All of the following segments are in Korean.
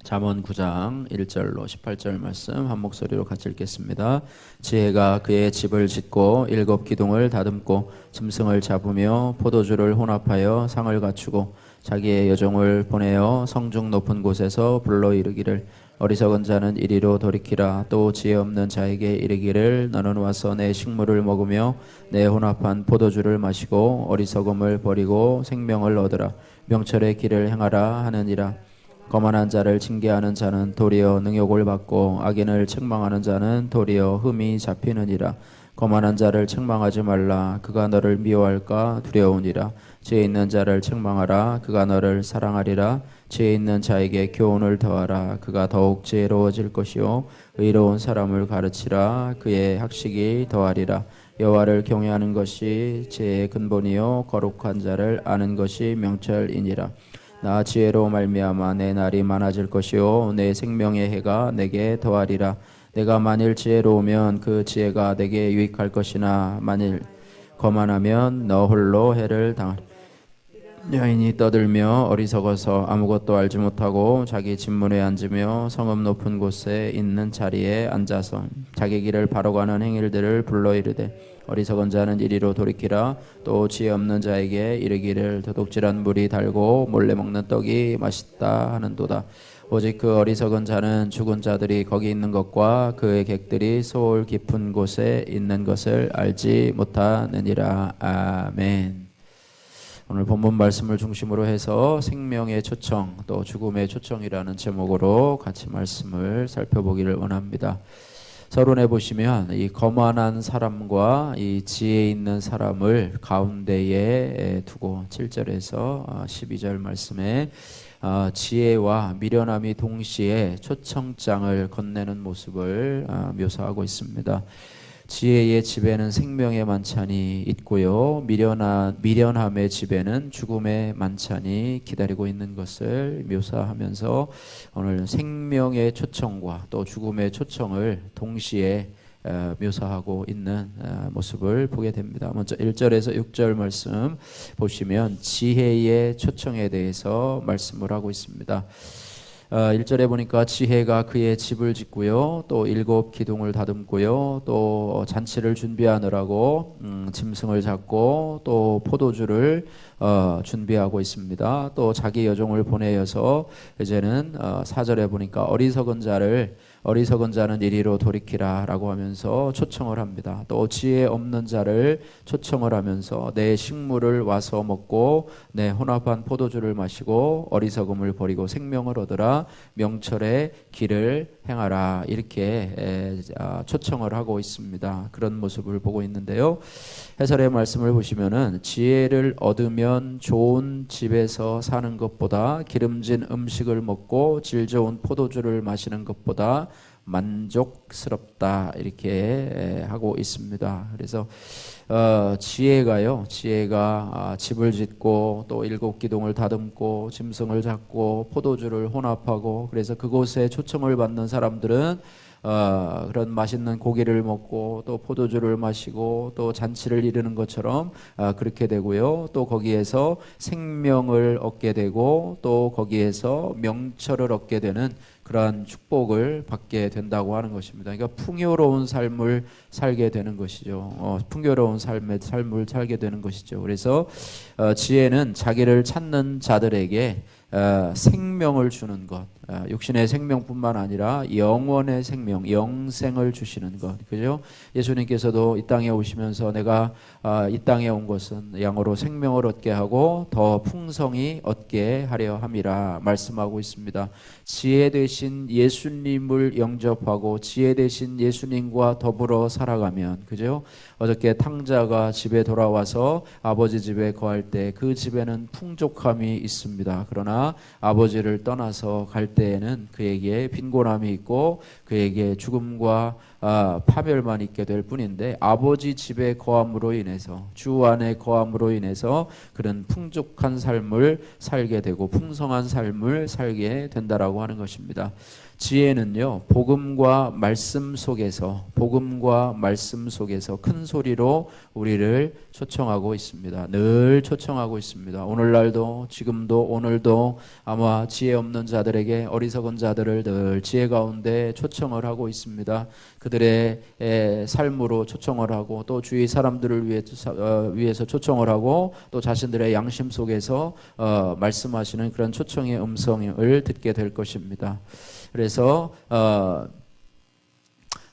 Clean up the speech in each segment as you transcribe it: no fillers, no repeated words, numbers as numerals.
잠언 9장 1절로 18절 말씀 한 목소리로 같이 읽겠습니다. 지혜가 그의 집을 짓고 일곱 기둥을 다듬고 짐승을 잡으며 포도주를 혼합하여 상을 갖추고 자기의 여종을 보내어 성중 높은 곳에서 불러 이르기를 어리석은 자는 이리로 돌이키라. 또 지혜 없는 자에게 이르기를 너는 와서 내 식물을 먹으며 내 혼합한 포도주를 마시고 어리석음을 버리고 생명을 얻으라. 명철의 길을 행하라 하느니라. 거만한 자를 징계하는 자는 도리어 능욕을 받고 악인을 책망하는 자는 도리어 흠이 잡히느니라. 거만한 자를 책망하지 말라. 그가 너를 미워할까 두려우니라. 지혜 있는 자를 책망하라. 그가 너를 사랑하리라. 지혜 있는 자에게 교훈을 더하라. 그가 더욱 지혜로워질 것이요 의로운 사람을 가르치라. 그의 학식이 더하리라. 여호와를 경외하는 것이 지혜의 근본이요 거룩한 자를 아는 것이 명철이니라. 나 지혜로 말미암아 내 날이 많아질 것이요 내 생명의 해가 내게 더하리라. 내가 만일 지혜로우면 그 지혜가 내게 유익할 것이나 만일 거만하면 너 홀로 해를 당하리. 여인이 떠들며 어리석어서 아무것도 알지 못하고 자기 집문에 앉으며 성읍 높은 곳에 있는 자리에 앉아서 자기 길을 바로 가는 행일들을 불러 이르되 어리석은 자는 이리로 돌이키라. 또 지혜 없는 자에게 이르기를 도둑질한 물이 달고 몰래 먹는 떡이 맛있다 하는도다. 오직 그 어리석은 자는 죽은 자들이 거기 있는 것과 그의 객들이 소울 깊은 곳에 있는 것을 알지 못하느니라. 아멘. 오늘 본문 말씀을 중심으로 해서 생명의 초청 또 죽음의 초청이라는 제목으로 같이 말씀을 살펴보기를 원합니다. 서론에 보시면 이 거만한 사람과 이 지혜 있는 사람을 가운데에 두고 7절에서 12절 말씀에 지혜와 미련함이 동시에 초청장을 건네는 모습을 묘사하고 있습니다. 지혜의 집에는 생명의 만찬이 있고요, 미련함의 집에는 죽음의 만찬이 기다리고 있는 것을 묘사하면서 오늘 생명의 초청과 또 죽음의 초청을 동시에 묘사하고 있는 모습을 보게 됩니다. 먼저 1절에서 6절 말씀 보시면 지혜의 초청에 대해서 말씀을 하고 있습니다. 1절에 보니까 지혜가 그의 집을 짓고요, 또 일곱 기둥을 다듬고요, 또 잔치를 준비하느라고 짐승을 잡고 또 포도주를 준비하고 있습니다. 또 자기 여종을 보내어서 이제는 4절에 보니까 어리석은 자는 이리로 돌이키라 라고 하면서 초청을 합니다. 또 지혜 없는 자를 초청을 하면서 내 식물을 와서 먹고 내 혼합한 포도주를 마시고 어리석음을 버리고 생명을 얻으라. 명철의 길을 행하라. 이렇게 초청을 하고 있습니다. 그런 모습을 보고 있는데요. 해설의 말씀을 보시면은 지혜를 얻으면 좋은 집에서 사는 것보다 기름진 음식을 먹고 질 좋은 포도주를 마시는 것보다 만족스럽다 이렇게 하고 있습니다. 그래서 지혜가 집을 짓고 또 일곱 기둥을 다듬고 짐승을 잡고 포도주를 혼합하고 그래서 그곳에 초청을 받는 사람들은 그런 맛있는 고기를 먹고 또 포도주를 마시고 또 잔치를 이루는 것처럼 그렇게 되고요. 또 거기에서 생명을 얻게 되고 또 거기에서 명철을 얻게 되는 그러한 축복을 받게 된다고 하는 것입니다. 그러니까 풍요로운 삶을 살게 되는 것이죠. 풍요로운 삶을 살게 되는 것이죠. 그래서 지혜는 자기를 찾는 자들에게 생명을 주는 것, 육신의 생명뿐만 아니라 영원의 생명, 영생을 주시는 것, 그죠? 예수님께서도 이 땅에 오시면서 내가 이 땅에 온 것은 양으로 생명을 얻게 하고 더 풍성히 얻게 하려 함이라 말씀하고 있습니다. 지혜 되신 예수님을 영접하고 지혜 되신 예수님과 더불어 살아가면, 그죠? 어저께 탕자가 집에 돌아와서 아버지 집에 거할 때 그 집에는 풍족함이 있습니다. 그러나 아버지를 떠나서 갈 때에는 그에게 빈곤함이 있고 그에게 죽음과 파멸만 있게 될 뿐인데 아버지 집에 거함으로 인해서 주 안에 거함으로 인해서 그런 풍족한 삶을 살게 되고 풍성한 삶을 살게 된다라고 하는 것입니다. 지혜는요, 복음과 말씀 속에서 큰 소리로 우리를 초청하고 있습니다. 늘 초청하고 있습니다. 오늘날도, 지금도, 오늘도 하나님도 아마 지혜 없는 자들에게, 어리석은 자들을 늘 지혜 가운데 초청을 하고 있습니다. 그들의 삶으로 초청을 하고 또 주위 사람들을 위해서 초청을 하고 또 자신들의 양심 속에서 말씀하시는 그런 초청의 음성을 듣게 될 것입니다. 그래서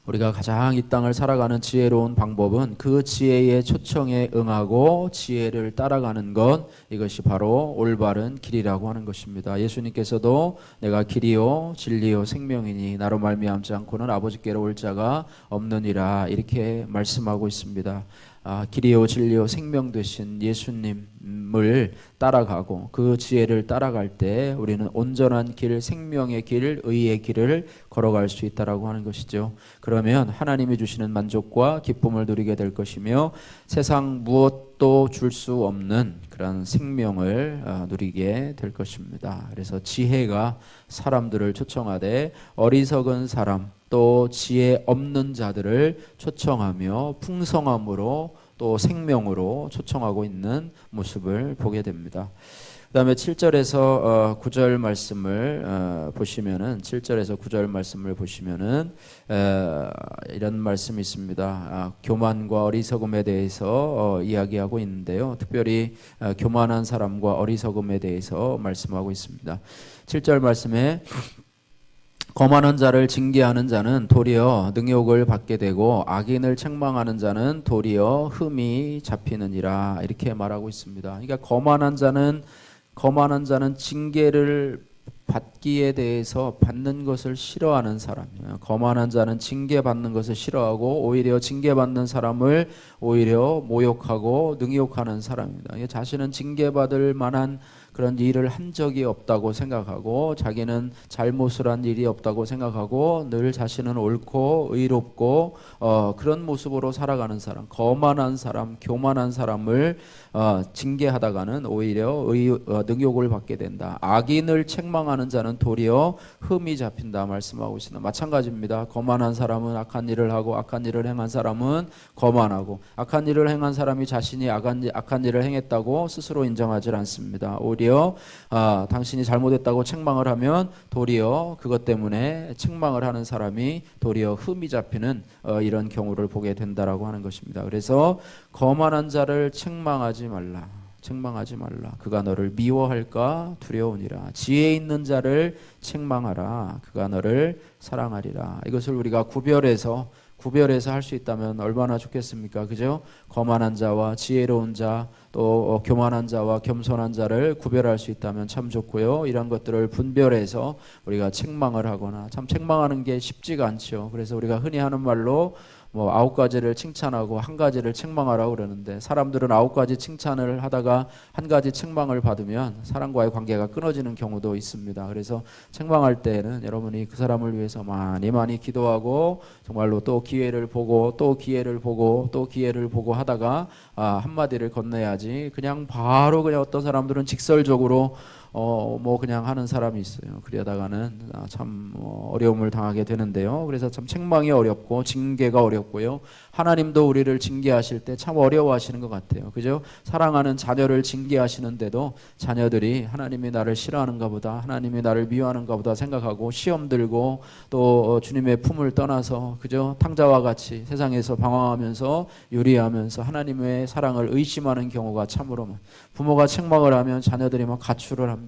우리가 가장 이 땅을 살아가는 지혜로운 방법은 그 지혜의 초청에 응하고 지혜를 따라가는 것, 이것이 바로 올바른 길이라고 하는 것입니다. 예수님께서도 내가 길이요 진리요 생명이니 나로 말미암지 않고는 아버지께로 올 자가 없느니라 이렇게 말씀하고 있습니다. 길이요 진리요 생명 되신 예수님을 따라가고 그 지혜를 따라갈 때 우리는 온전한 길, 생명의 길, 의의 길을 걸어갈 수 있다라고 하는 것이죠. 그러면 하나님이 주시는 만족과 기쁨을 누리게 될 것이며 세상 무엇도 줄 수 없는 그런 생명을 누리게 될 것입니다. 그래서 지혜가 사람들을 초청하되 어리석은 사람 또 지혜 없는 자들을 초청하며 풍성함으로 또 생명으로 초청하고 있는 모습을 보게 됩니다. 그 다음에 7절에서 9절 말씀을 보시면은 7절에서 9절 말씀을 보시면은 이런 말씀이 있습니다. 교만과 어리석음에 대해서 이야기하고 있는데요. 특별히 교만한 사람과 어리석음에 대해서 말씀하고 있습니다. 7절 말씀에 거만한 자를 징계하는 자는 도리어 능욕을 받게 되고 악인을 책망하는 자는 도리어 흠이 잡히느니라 이렇게 말하고 있습니다. 그러니까 거만한 자는 징계를 받기에 대해서 받는 것을 싫어하는 사람이에요. 거만한 자는 징계받는 것을 싫어하고 오히려 징계받는 사람을 오히려 모욕하고 능욕하는 사람입니다. 자신은 징계받을 만한 그런 일을 한 적이 없다고 생각하고 자기는 잘못을 한 일이 없다고 생각하고 늘 자신은 옳고 의롭고 그런 모습으로 살아가는 사람, 거만한 사람, 교만한 사람을 징계하다가는 오히려 능욕을 받게 된다. 악인을 책망하는 자는 도리어 흠이 잡힌다 말씀하고 있습니다. 마찬가지입니다. 거만한 사람은 악한 일을 하고 악한 일을 행한 사람은 거만하고 악한 일을 행한 사람이 자신이 악한 일을 행했다고 스스로 인정하지 않습니다. 오히려 당신이 잘못했다고 책망을 하면 도리어 그것 때문에 책망을 하는 사람이 도리어 흠이 잡히는 이런 경우를 보게 된다라고 하는 것입니다. 그래서 거만한 자를 책망하지 말라. 그가 너를 미워할까 두려우니라. 지혜 있는 자를 책망하라. 그가 너를 사랑하리라. 이것을 우리가 구별해서 할 수 있다면 얼마나 좋겠습니까? 그죠? 거만한 자와 지혜로운 자, 또 교만한 자와 겸손한 자를 구별할 수 있다면 참 좋고요. 이런 것들을 분별해서 우리가 책망을 하거나, 참 책망하는 게 쉽지가 않죠. 그래서 우리가 흔히 하는 말로 9가지를 칭찬하고 1가지를 책망하라고 그러는데, 사람들은 9가지 칭찬을 하다가 1가지 책망을 받으면 사람과의 관계가 끊어지는 경우도 있습니다. 그래서 책망할 때는 여러분이 그 사람을 위해서 많이 기도하고 정말로 또 기회를 보고 또 기회를 보고 또 기회를 보고 하다가 한마디를 건네야지, 그냥 바로 그냥 어떤 사람들은 직설적으로 그냥 하는 사람이 있어요. 그러다가는 참 어려움을 당하게 되는데요. 그래서 참 책망이 어렵고 징계가 어렵고요. 하나님도 우리를 징계하실 때 참 어려워하시는 것 같아요. 그죠? 사랑하는 자녀를 징계하시는데도 자녀들이 하나님이 나를 싫어하는가 보다, 하나님이 나를 미워하는가 보다 생각하고 시험 들고 또 주님의 품을 떠나서, 그죠? 탕자와 같이 세상에서 방황하면서 유리하면서 하나님의 사랑을 의심하는 경우가 참으로 부모가 책망을 하면 자녀들이 막 가출을 합니다.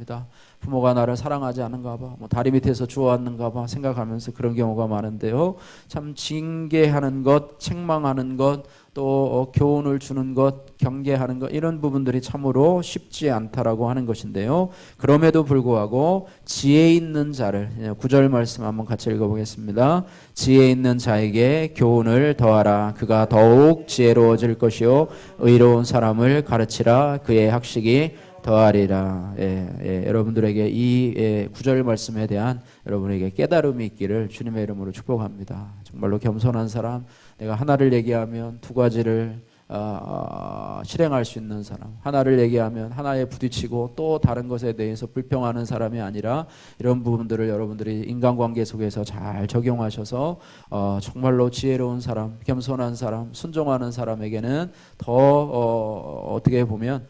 부모가 나를 사랑하지 않는가 봐, 다리 밑에서 주워왔는가 봐 생각하면서 그런 경우가 많은데요. 참 징계하는 것, 책망하는 것, 또 교훈을 주는 것, 경계하는 것, 이런 부분들이 참으로 쉽지 않다라고 하는 것인데요. 그럼에도 불구하고 지혜 있는 자를, 9절 말씀 한번 같이 읽어보겠습니다. 지혜 있는 자에게 교훈을 더하라. 그가 더욱 지혜로워질 것이요 의로운 사람을 가르치라. 그의 학식이 더하리라. 여러분들에게 이 9절 말씀에 대한 여러분에게 깨달음이 있기를 주님의 이름으로 축복합니다. 정말로 겸손한 사람, 내가 하나를 얘기하면 2가지를 실행할 수 있는 사람, 하나를 얘기하면 하나에 부딪히고 또 다른 것에 대해서 불평하는 사람이 아니라, 이런 부분들을 여러분들이 인간관계 속에서 잘 적용하셔서 정말로 지혜로운 사람, 겸손한 사람, 순종하는 사람에게는 더 어떻게 보면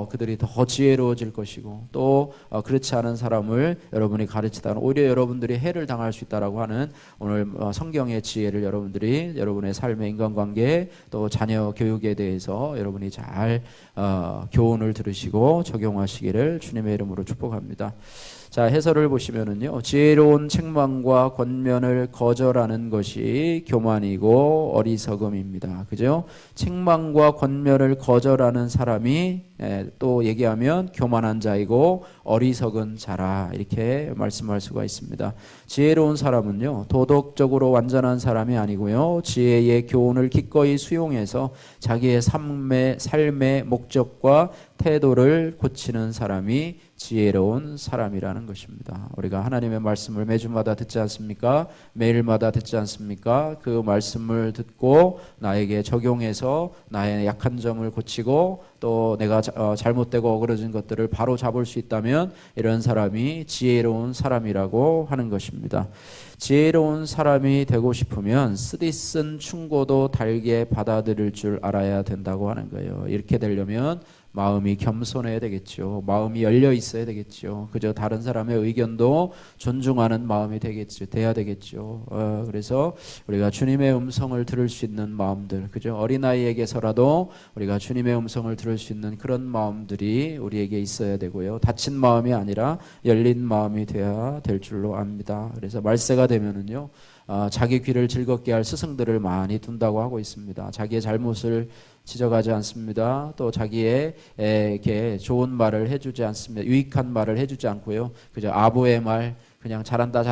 그들이 더 지혜로워질 것이고 또 그렇지 않은 사람을 여러분이 가르치다가 오히려 여러분들이 해를 당할 수 있다라고 하는 오늘 성경의 지혜를 여러분들이 여러분의 삶의 인간관계 또 자녀 교육에 대해서 여러분이 잘 교훈을 들으시고 적용하시기를 주님의 이름으로 축복합니다. 자, 해설을 보시면은요, 지혜로운 책망과 권면을 거절하는 것이 교만이고 어리석음입니다. 그죠? 책망과 권면을 거절하는 사람이 또 얘기하면 교만한 자이고 어리석은 자라 이렇게 말씀할 수가 있습니다. 지혜로운 사람은요, 도덕적으로 완전한 사람이 아니고요, 지혜의 교훈을 기꺼이 수용해서 자기의 삶의 목적과 태도를 고치는 사람이 지혜로운 사람이라는 것입니다. 우리가 하나님의 말씀을 매주마다 듣지 않습니까? 매일마다 듣지 않습니까? 그 말씀을 듣고 나에게 적용해서 나의 약한 점을 고치고 또 내가 잘못되고 어그러진 것들을 바로 잡을 수 있다면 이런 사람이 지혜로운 사람이라고 하는 것입니다. 지혜로운 사람이 되고 싶으면 쓰디쓴 충고도 달게 받아들일 줄 알아야 된다고 하는 거예요. 이렇게 되려면 마음이 겸손해야 되겠죠. 마음이 열려 있어야 되겠죠. 그저 다른 사람의 의견도 존중하는 마음이 돼야 되겠죠. 그래서 우리가 주님의 음성을 들을 수 있는 마음들, 그죠? 어린아이에게서라도 우리가 주님의 음성을 들을 수 있는 그런 마음들이 우리에게 있어야 되고요. 닫힌 마음이 아니라 열린 마음이 돼야 될 줄로 압니다. 그래서 말세가 되면은요, 자기 귀를 즐겁게 할 스승들을 많이 둔다고 하고 있습니다. 자기의 잘못을 지적하지 않습니다. 또 자기에게 좋은 말을 해주지 않습니다. 유익한 말을 해주지 않고요. 그저 아부의 말, 그냥 잘한다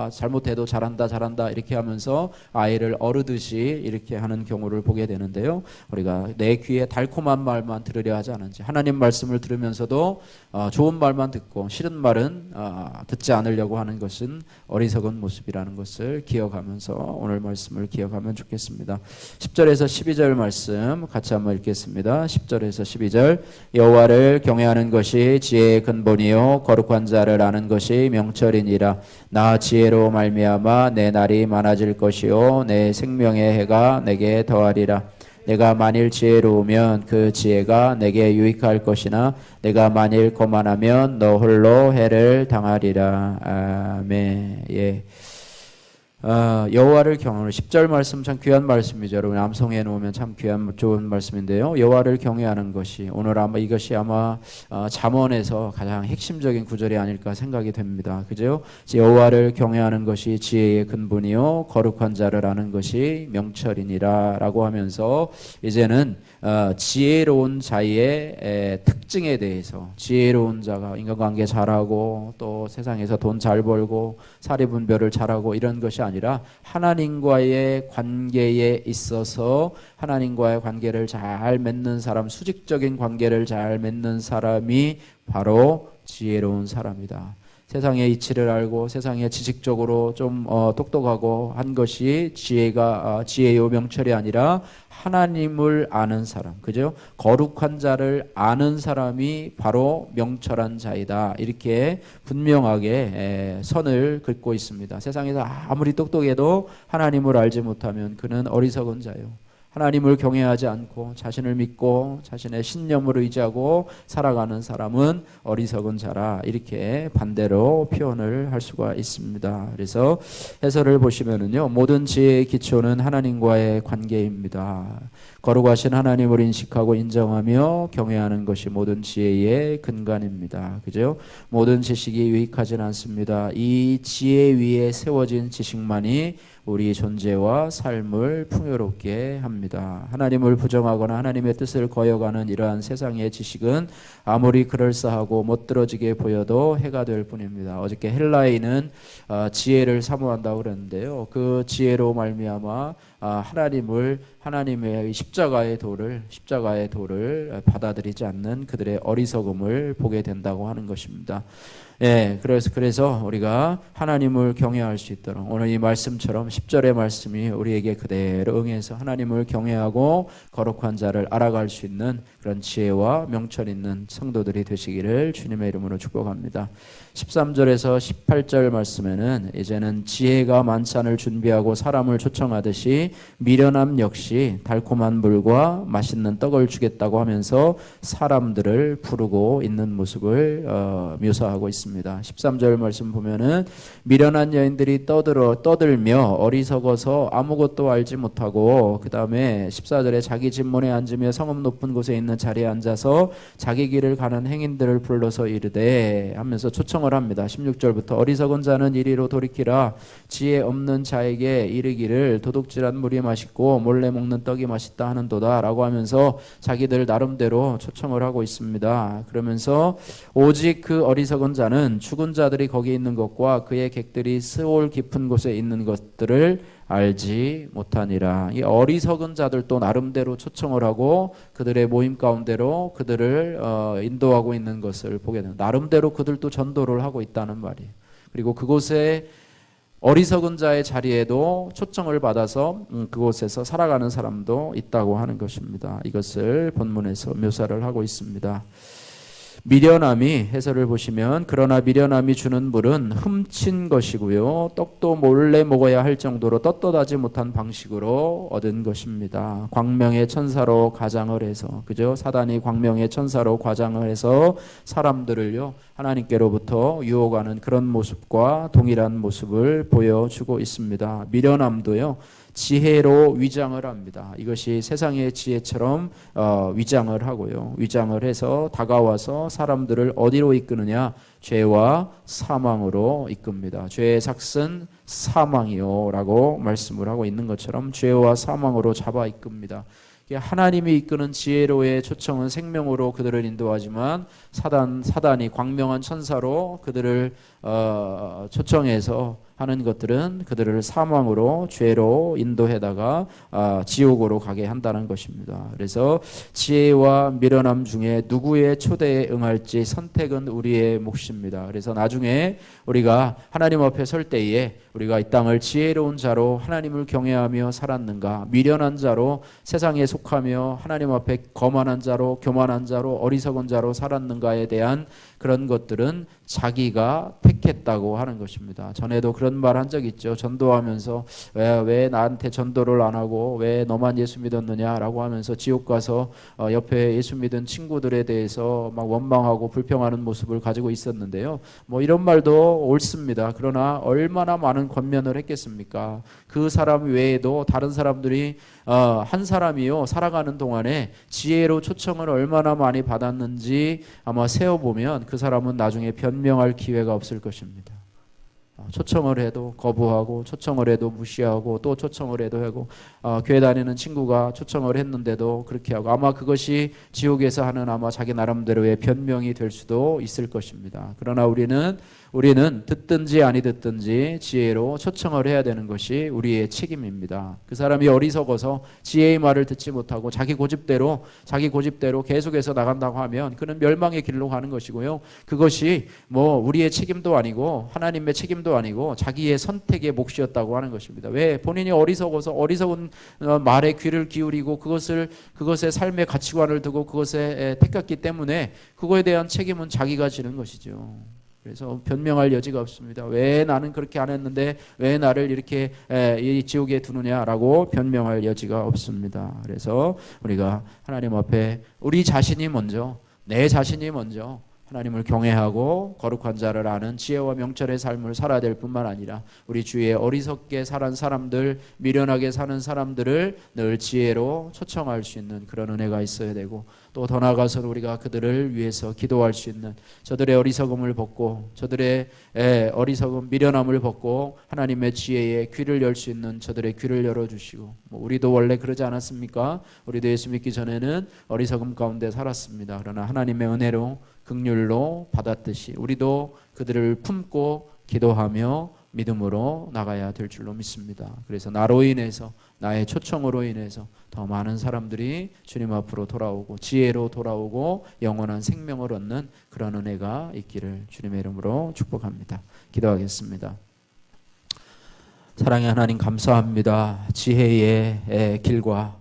잘못해도 잘한다 이렇게 하면서 아이를 어르듯이 이렇게 하는 경우를 보게 되는데요. 우리가 내 귀에 달콤한 말만 들으려 하지 않은지, 하나님 말씀을 들으면서도 좋은 말만 듣고 싫은 말은 듣지 않으려고 하는 것은 어리석은 모습이라는 것을 기억하면서 오늘 말씀을 기억하면 좋겠습니다. 10절에서 12절 말씀 같이 한번 읽겠습니다. 10절에서 12절 여호와를 경외하는 것이 지혜의 근본이요 거룩한 자를 아는 것이 명철이니라. 나 지혜로 말미암아 내 날이 많아질 것이요 내 생명의 해가 내게 더하리라. 내가 만일 지혜로우면 그 지혜가 내게 유익할 것이나 내가 만일 거만하면 너 홀로 해를 당하리라. 아멘. 예. 여호와를 경외하는 10절 말씀 참 귀한 말씀이죠. 여러분 암송해 놓으면 참 귀한 좋은 말씀인데요. 여호와를 경외하는 것이 오늘 이것이 아마 잠언에서 가장 핵심적인 구절이 아닐까 생각이 됩니다. 그죠? 여호와를 경외하는 것이 지혜의 근본이요 거룩한 자를 아는 것이 명철이니라라고 하면서 이제는 지혜로운 자의 특징에 대해서, 지혜로운 자가 인간관계 잘하고 또 세상에서 돈 잘 벌고 사리분별을 잘하고 이런 것이 아니라 하나님과의 관계에 있어서 하나님과의 관계를 잘 맺는 사람, 수직적인 관계를 잘 맺는 사람이 바로 지혜로운 사람이다. 세상의 이치를 알고 세상에 지식적으로 좀 똑똑하고 한 것이 지혜요 명철이 아니라 하나님을 아는 사람, 그죠? 거룩한 자를 아는 사람이 바로 명철한 자이다. 이렇게 분명하게 선을 긋고 있습니다. 세상에서 아무리 똑똑해도 하나님을 알지 못하면 그는 어리석은 자요. 하나님을 경외하지 않고 자신을 믿고 자신의 신념을 의지하고 살아가는 사람은 어리석은 자라. 이렇게 반대로 표현을 할 수가 있습니다. 그래서 해설을 보시면은요, 모든 지혜의 기초는 하나님과의 관계입니다. 거룩하신 하나님을 인식하고 인정하며 경외하는 것이 모든 지혜의 근간입니다. 그죠? 모든 지식이 유익하진 않습니다. 이 지혜 위에 세워진 지식만이 우리 존재와 삶을 풍요롭게 합니다. 하나님을 부정하거나 하나님의 뜻을 거역하는 이러한 세상의 지식은 아무리 그럴싸하고 멋들어지게 보여도 해가 될 뿐입니다. 어저께 헬라인은 지혜를 사모한다고 그랬는데요. 그 지혜로 말미암아 하나님의 십자가의 도를 받아들이지 않는 그들의 어리석음을 보게 된다고 하는 것입니다. 예, 그래서 우리가 하나님을 경외할 수 있도록 오늘 이 말씀처럼 10절의 말씀이 우리에게 그대로 응해서 하나님을 경외하고 거룩한 자를 알아갈 수 있는 그런 지혜와 명철 있는 성도들이 되시기를 주님의 이름으로 축복합니다. 13절에서 18절 말씀에는 이제는 지혜가 만찬을 준비하고 사람을 초청하듯이 미련함 역시 달콤한 물과 맛있는 떡을 주겠다고 하면서 사람들을 부르고 있는 모습을 묘사하고 있습니다. 13절 말씀 보면은 미련한 여인들이 떠들며 어리석어서 아무것도 알지 못하고, 그 다음에 14절에 자기 집문에 앉으며 성읍 높은 곳에 있는 자리에 앉아서 자기 길을 가는 행인들을 불러서 이르되 하면서 초청을 합니다. 16절부터 어리석은 자는 이리로 돌이키라. 지혜 없는 자에게 이르기를 도둑질한 물이 맛있고 몰래 먹는 떡이 맛있다 하는도다 라고 하면서 자기들 나름대로 초청을 하고 있습니다. 그러면서 오직 그 어리석은 자는 죽은 자들이 거기 있는 것과 그의 객들이 스올 깊은 곳에 있는 것들을 알지 못하니라. 이 어리석은 자들도 나름대로 초청을 하고 그들의 모임 가운데로 그들을 인도하고 있는 것을 보게 됩니다. 나름대로 그들도 전도를 하고 있다는 말이에요. 그리고 그곳에 어리석은 자의 자리에도 초청을 받아서 그곳에서 살아가는 사람도 있다고 하는 것입니다. 이것을 본문에서 묘사를 하고 있습니다. 미련함이, 해설을 보시면 그러나 미련함이 주는 물은 훔친 것이고요, 떡도 몰래 먹어야 할 정도로 떳떳하지 못한 방식으로 얻은 것입니다. 광명의 천사로 가장을 해서, 그죠? 사단이 광명의 천사로 과장을 해서 사람들을요 하나님께로부터 유혹하는 그런 모습과 동일한 모습을 보여주고 있습니다. 미련함도요 지혜로 위장을 합니다. 이것이 세상의 지혜처럼 위장을 하고요, 위장을 해서 다가와서 사람들을 어디로 이끄느냐? 죄와 사망으로 이끕니다. 죄의 삭은 사망이요 라고 말씀을 하고 있는 것처럼 죄와 사망으로 잡아 이끕니다. 하나님이 이끄는 지혜로의 초청은 생명으로 그들을 인도하지만 사단이 광명한 천사로 그들을 초청해서 하는 것들은 그들을 사망으로, 죄로 인도해다가 지옥으로 가게 한다는 것입니다. 그래서 지혜와 미련함 중에 누구의 초대에 응할지 선택은 우리의 몫입니다. 그래서 나중에 우리가 하나님 앞에 설 때에 우리가 이 땅을 지혜로운 자로 하나님을 경외하며 살았는가, 미련한 자로 세상에 속하며 하나님 앞에 거만한 자로, 교만한 자로, 어리석은 자로 살았는가에 대한 그런 것들은 자기가 택했다고 하는 것입니다. 전에도 그런 말 한 적 있죠. 전도하면서 왜 나한테 전도를 안 하고 왜 너만 예수 믿었느냐라고 하면서 지옥 가서 옆에 예수 믿은 친구들에 대해서 막 원망하고 불평하는 모습을 가지고 있었는데요. 뭐 이런 말도 옳습니다. 그러나 얼마나 많은 권면을 했겠습니까? 그 사람 외에도 다른 사람들이 한 사람이요 살아가는 동안에 지혜로 초청을 얼마나 많이 받았는지 아마 세어보면 그 사람은 나중에 변명할 기회가 없을 것입니다. 초청을 해도 거부하고, 초청을 해도 무시하고, 또 초청을 해도 하고, 교회 다니는 친구가 초청을 했는데도 그렇게 하고, 아마 그것이 지옥에서 하는 아마 자기 나름대로의 변명이 될 수도 있을 것입니다. 그러나 우리는 듣든지 아니 듣든지 지혜로 초청을 해야 되는 것이 우리의 책임입니다. 그 사람이 어리석어서 지혜의 말을 듣지 못하고 자기 고집대로 계속해서 나간다고 하면 그는 멸망의 길로 가는 것이고요, 그것이 뭐 우리의 책임도 아니고 하나님의 책임도 아니고 자기의 선택의 몫이었다고 하는 것입니다. 왜? 본인이 어리석어서 어리석은 말에 귀를 기울이고 그것의 삶의 가치관을 두고 그것에 택했기 때문에 그거에 대한 책임은 자기가 지는 것이죠. 그래서 변명할 여지가 없습니다. 왜 나는 그렇게 안 했는데 왜 나를 이렇게 이 지옥에 두느냐라고 변명할 여지가 없습니다. 그래서 우리가 하나님 앞에 우리 자신이 먼저, 내 자신이 먼저 하나님을 경외하고 거룩한 자를 아는 지혜와 명철의 삶을 살아야 될 뿐만 아니라 우리 주위에 어리석게 사는 사람들, 미련하게 사는 사람들을 늘 지혜로 초청할 수 있는 그런 은혜가 있어야 되고, 또 더 나아가서 우리가 그들을 위해서 기도할 수 있는, 저들의 어리석음을 벗고 저들의 어리석음, 미련함을 벗고 하나님의 지혜에 귀를 열 수 있는 저들의 귀를 열어주시고, 우리도 원래 그러지 않았습니까? 우리도 예수 믿기 전에는 어리석음 가운데 살았습니다. 그러나 하나님의 은혜로 긍휼로 받았듯이 우리도 그들을 품고 기도하며 믿음으로 나가야 될 줄로 믿습니다. 그래서 나로 인해서, 나의 초청으로 인해서 더 많은 사람들이 주님 앞으로 돌아오고 지혜로 돌아오고 영원한 생명을 얻는 그런 은혜가 있기를 주님의 이름으로 축복합니다. 기도하겠습니다. 사랑의 하나님, 감사합니다. 지혜의 길과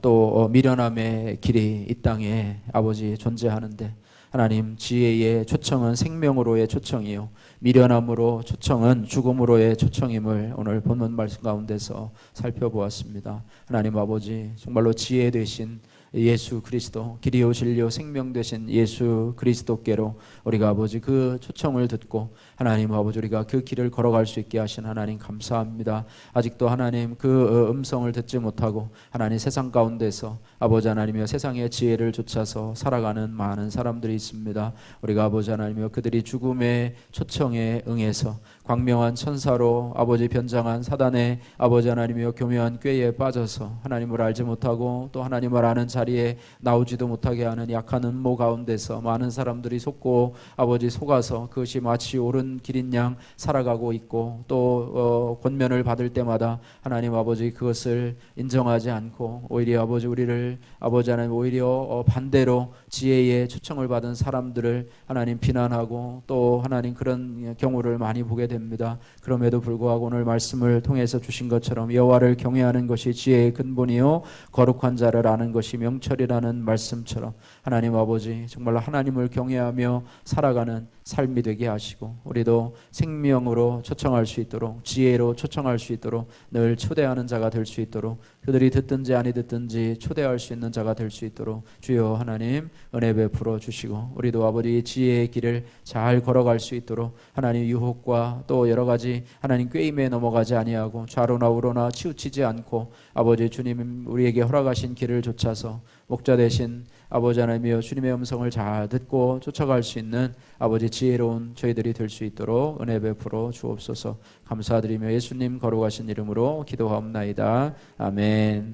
또 미련함의 길이 이 땅에 아버지 존재하는데, 하나님 지혜의 초청은 생명으로의 초청이요 미련함으로 초청은 죽음으로의 초청임을 오늘 본문 말씀 가운데서 살펴보았습니다. 하나님 아버지 정말로 지혜 되신 예수 그리스도 길이요 진리요 생명 되신 예수 그리스도께로 우리가 아버지 그 초청을 듣고 하나님 아버지 우리가 그 길을 걸어갈 수 있게 하신 하나님 감사합니다. 아직도 하나님 그 음성을 듣지 못하고 하나님 세상 가운데서 아버지 하나님이여 세상의 지혜를 좇아서 살아가는 많은 사람들이 있습니다. 우리가 아버지 하나님이여 그들이 죽음의 초청에 응해서 광명한 천사로 아버지 변장한 사단의 아버지 하나님이여 교묘한 꾀에 빠져서 하나님을 알지 못하고 또 하나님을 아는 자리에 나오지도 못하게 하는 약한 음모 가운데서 많은 사람들이 속고 아버지 속아서 그것이 마치 옳은 길인 양 살아가고 있고 또 권면을 받을 때마다 하나님 아버지 그것을 인정하지 않고 오히려 아버지 우리를 아버지 하나님 오히려 반대로 지혜의 초청을 받은 사람들을 하나님 비난하고 또 하나님 그런 경우를 많이 보게 됩니다. 그럼에도 불구하고 오늘 말씀을 통해서 주신 것처럼 여호와를 경외하는 것이 지혜의 근본이요 거룩한 자를 아는 것이 명철이라는 말씀처럼 하나님 아버지 정말로 하나님을 경외하며 살아가는 삶이 되게 하시고 우리도 생명으로 초청할 수 있도록 지혜로 초청할 수 있도록 늘 초대하는 자가 될 수 있도록 그들이 듣든지 아니 듣든지 초대할 수 있는 자가 될 수 있도록 주여 하나님 은혜 베풀어 주시고 우리도 아버지 지혜의 길을 잘 걸어갈 수 있도록 하나님 유혹과 또 여러 가지 하나님 꾀임에 넘어가지 아니하고 좌로나 우로나 치우치지 않고 아버지 주님 우리에게 허락하신 길을 좇아서 목자 되신 아버지 하나님이여 주님의 음성을 잘 듣고 쫓아갈 수 있는 아버지 지혜로운 저희들이 될 수 있도록 은혜 베풀어 주옵소서. 감사드리며 예수님 거룩하신 이름으로 기도하옵나이다. 아멘.